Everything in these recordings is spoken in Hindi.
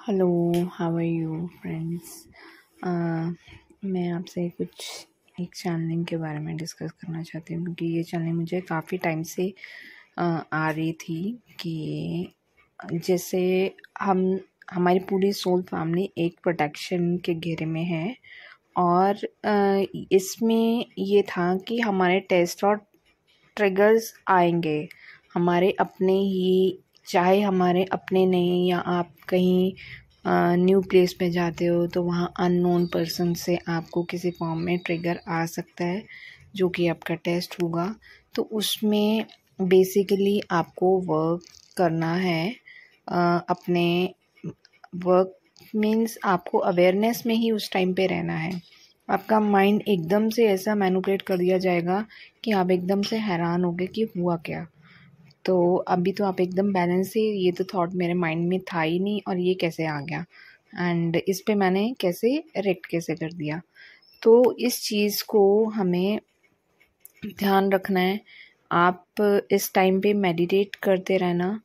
Hello, how are you friends. मैं आपसे कुछ एक चैनलिंग के बारे में डिस्कस करना चाहती हूँ क्योंकि ये चैनलिंग मुझे काफ़ी टाइम से आ रही थी कि जैसे हम हमारी पूरी सोल फैमिली एक प्रोटेक्शन के घेरे में है और इसमें ये था कि हमारे टेस्ट और ट्रिगर्स आएंगे हमारे अपने ही, चाहे हमारे अपने नहीं या आप कहीं न्यू प्लेस पे जाते हो तो वहाँ अननोन पर्सन से आपको किसी फॉर्म में ट्रिगर आ सकता है जो कि आपका टेस्ट होगा। तो उसमें बेसिकली आपको वर्क करना है। अपने वर्क मीन्स आपको अवेयरनेस में ही उस टाइम पे रहना है। आपका माइंड एकदम से ऐसा मैनिपुलेट कर दिया जाएगा कि आप एकदम से हैरान होगे कि हुआ क्या। तो अभी तो आप एकदम बैलेंस से, ये तो थॉट मेरे माइंड में था ही नहीं और ये कैसे आ गया एंड इस पे मैंने कैसे रिएक्ट कैसे कर दिया। तो इस चीज़ को हमें ध्यान रखना है। आप इस टाइम पे मेडिटेट करते रहना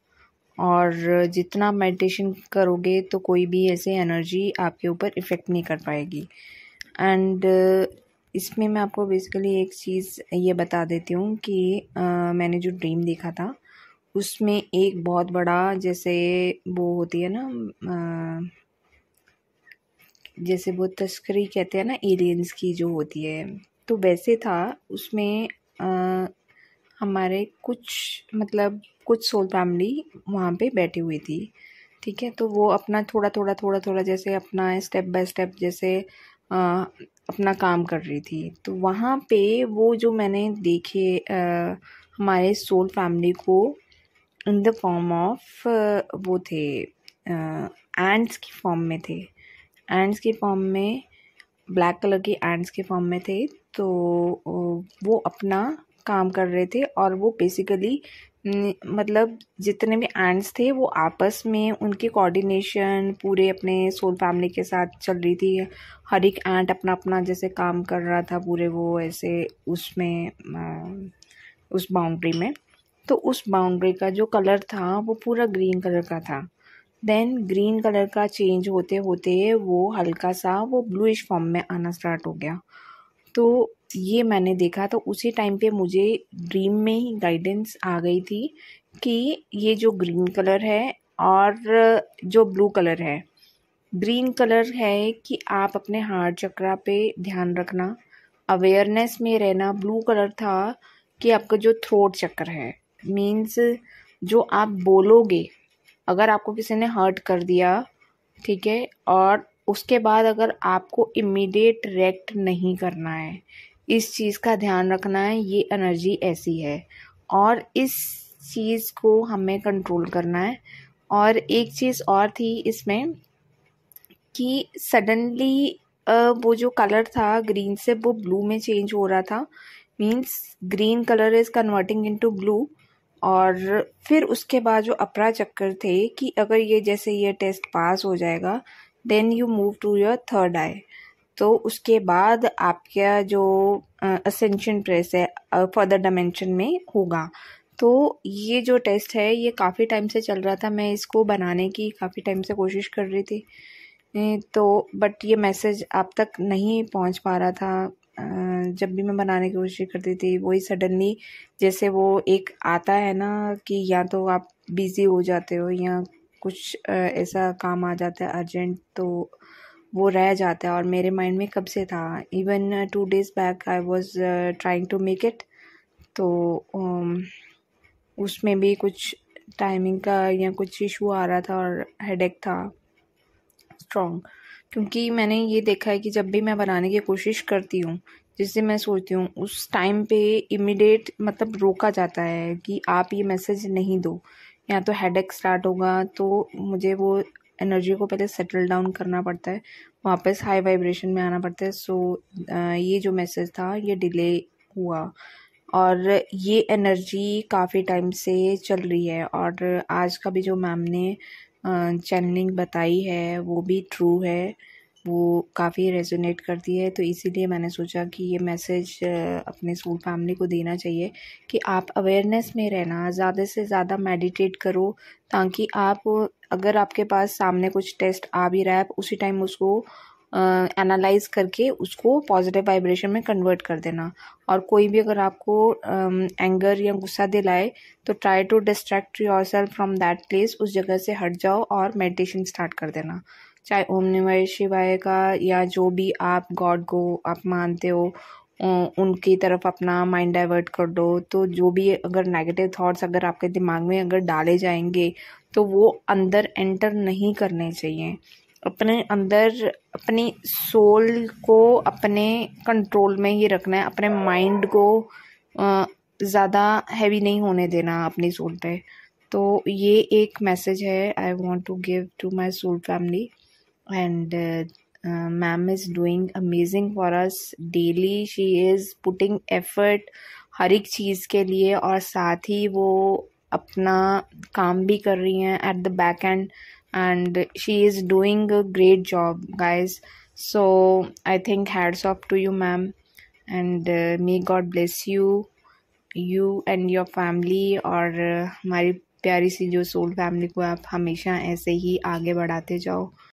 और जितना मेडिटेशन करोगे तो कोई भी ऐसे एनर्जी आपके ऊपर इफ़ेक्ट नहीं कर पाएगी। एंड इसमें मैं आपको बेसिकली एक चीज़ ये बता देती हूँ कि मैंने जो ड्रीम देखा था उसमें एक बहुत बड़ा, जैसे वो होती है ना, जैसे वो तस्करी कहते हैं ना एलियंस की जो होती है, तो वैसे था उसमें। हमारे कुछ सोल फैमिली वहाँ पे बैठी हुई थी। ठीक है, तो वो अपना थोड़ा थोड़ा जैसे अपना स्टेप बाय स्टेप जैसे अपना काम कर रही थी। तो वहाँ पे वो जो मैंने देखे हमारे सोल फैमिली को इन द फॉर्म ऑफ वो थे, एंड्स की फॉर्म में थे। एंड्स की फॉर्म में, ब्लैक कलर की एंड्स के फॉर्म में थे। तो वो अपना काम कर रहे थे और वो बेसिकली मतलब जितने भी एंड्स थे वो आपस में उनकी कोऑर्डिनेशन पूरे अपने सोल फैमिली के साथ चल रही थी। हर एक एंट अपना अपना जैसे काम कर रहा था पूरे, वो ऐसे उसमें उस बाउंड्री में। तो उस बाउंड्री का जो कलर था वो पूरा ग्रीन कलर का था। देन ग्रीन कलर का चेंज होते होते वो हल्का सा वो ब्लूइश फॉर्म में आना स्टार्ट हो गया। तो ये मैंने देखा, तो उसी टाइम पे मुझे ड्रीम में ही गाइडेंस आ गई थी कि ये जो ग्रीन कलर है और जो ब्लू कलर है, ग्रीन कलर है कि आप अपने हार्ट चक्रा पे ध्यान रखना, अवेयरनेस में रहना। ब्लू कलर था कि आपका जो थ्रोट चक्र है, मीन्स जो आप बोलोगे, अगर आपको किसी ने हर्ट कर दिया, ठीक है, और उसके बाद अगर आपको इमीडिएट रिएक्ट नहीं करना है, इस चीज़ का ध्यान रखना है। ये एनर्जी ऐसी है और इस चीज़ को हमें कंट्रोल करना है। और एक चीज़ और थी इसमें कि सडनली वो जो कलर था ग्रीन से वो ब्लू में चेंज हो रहा था, means green colour is converting into blue. और फिर उसके बाद जो अपरा चक्कर थे कि अगर ये जैसे ये टेस्ट पास हो जाएगा then you move to your third eye. तो उसके बाद आपका जो असेंशन प्रेस है फर्दर डायमेंशन में होगा। तो ये जो टेस्ट है ये काफ़ी टाइम से चल रहा था, मैं इसको बनाने की काफ़ी टाइम से कोशिश कर रही थी। तो बट ये मैसेज आप तक नहीं पहुंच पा रहा था। जब भी मैं बनाने की कोशिश करती थी वही सडनली जैसे वो एक आता है ना कि या तो आप बिज़ी हो जाते हो या कुछ ऐसा काम आ जाता है अर्जेंट, तो वो रह जाता है। और मेरे माइंड में कब से था, even 2 days back I was trying to make it. तो उसमें भी कुछ टाइमिंग का या कुछ इशू आ रहा था और हेडेक था स्ट्रॉन्ग। क्योंकि मैंने ये देखा है कि जब भी मैं बनाने की कोशिश करती हूँ, जिससे मैं सोचती हूँ, उस टाइम पे इमीडिएट मतलब रोका जाता है कि आप ये मैसेज नहीं दो, या तो हेडेक स्टार्ट होगा। तो मुझे वो एनर्जी को पहले सेटल डाउन करना पड़ता है, वापस हाई वाइब्रेशन में आना पड़ता है। सो ये जो मैसेज था ये डिले हुआ और ये एनर्जी काफ़ी टाइम से चल रही है। और आज का भी जो मैम ने चैनलिंग बताई है वो भी ट्रू है, वो काफ़ी रेजोनेट करती है। तो इसीलिए मैंने सोचा कि ये मैसेज अपने सोल फैमिली को देना चाहिए कि आप अवेयरनेस में रहना, ज़्यादा से ज़्यादा मेडिटेट करो, ताकि आप, अगर आपके पास सामने कुछ टेस्ट आ भी रहा है, आप उसी टाइम उसको एनालाइज करके उसको पॉजिटिव वाइब्रेशन में कन्वर्ट कर देना। और कोई भी अगर आपको एंगर या गुस्सा दिलाए तो try to distract yourself from that place, उस जगह से हट जाओ और मेडिटेशन स्टार्ट कर देना। चाहे ओम नमः शिवाय का या जो भी आप गॉड को आप मानते हो उनकी तरफ अपना माइंड डाइवर्ट कर दो। तो जो भी अगर नेगेटिव थॉट्स अगर आपके दिमाग में अगर डाले जाएंगे तो वो अंदर एंटर नहीं करने चाहिए। अपने अंदर अपनी सोल को अपने कंट्रोल में ही रखना है, अपने माइंड को ज़्यादा हैवी नहीं होने देना अपनी सोल पे। तो ये एक मैसेज है I want to give to my soul family. And ma'am is doing amazing for us daily. She is putting effort हर एक चीज़ के लिए, और साथ ही वो अपना काम भी कर रही हैं at the back and, and she is doing a great job, guys. So I think hats off to you, ma'am, and may God bless you and your family। और हमारी प्यारी सी जो सोल फैमिली को आप हमेशा ऐसे ही आगे बढ़ाते जाओ।